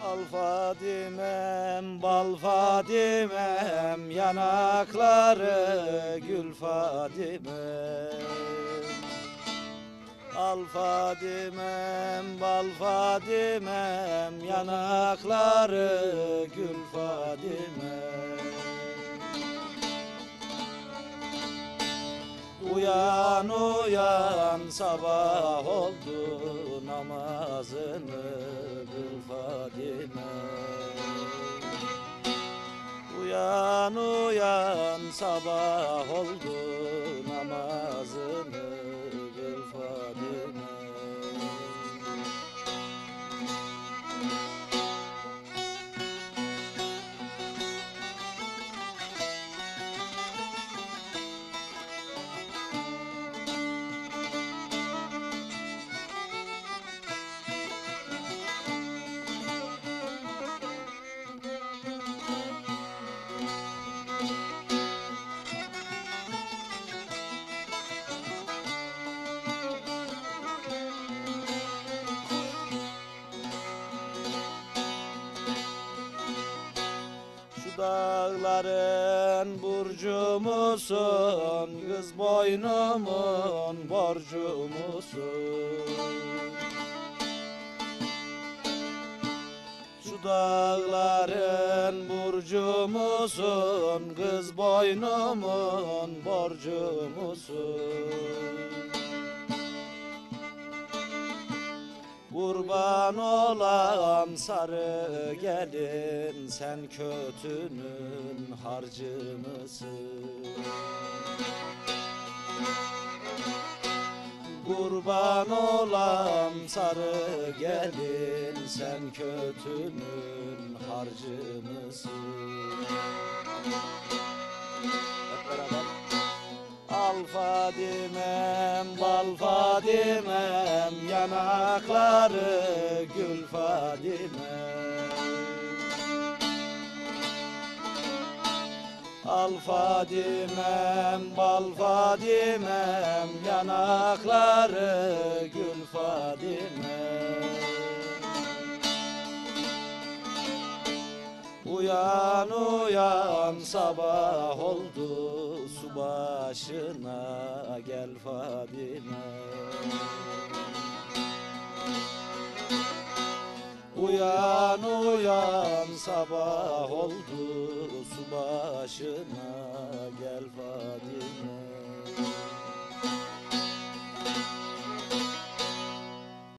Al Fadimem, bal Fadimem, yanakları gül Fadimem. Al Fadimem, bal Fadimem, yanakları gül Fadimem. Uyan uyan, sabah oldu, namazını kıl Fadime. Uyan uyan, sabah oldu, namazını kıl Fadime. Dağların burcu musun, kız boynumun borcu musun? Şu dağların burcu musun, kız boynumun borcu musun? Kurban olan sarı gelin, sen kötünün harcı mısın? Kurban olan sarı gelin, sen kötünün harcı mısın? Hep beraber. Al Fadimem, bal Fadimem, yanakları gül Fadimem. Al Fadimem, bal Fadimem, yanakları gül Fadimem. Uyan uyan, sabah oldu, su başına gel Fadime. Uyan uyan, sabah oldu, su başına gel Fadime.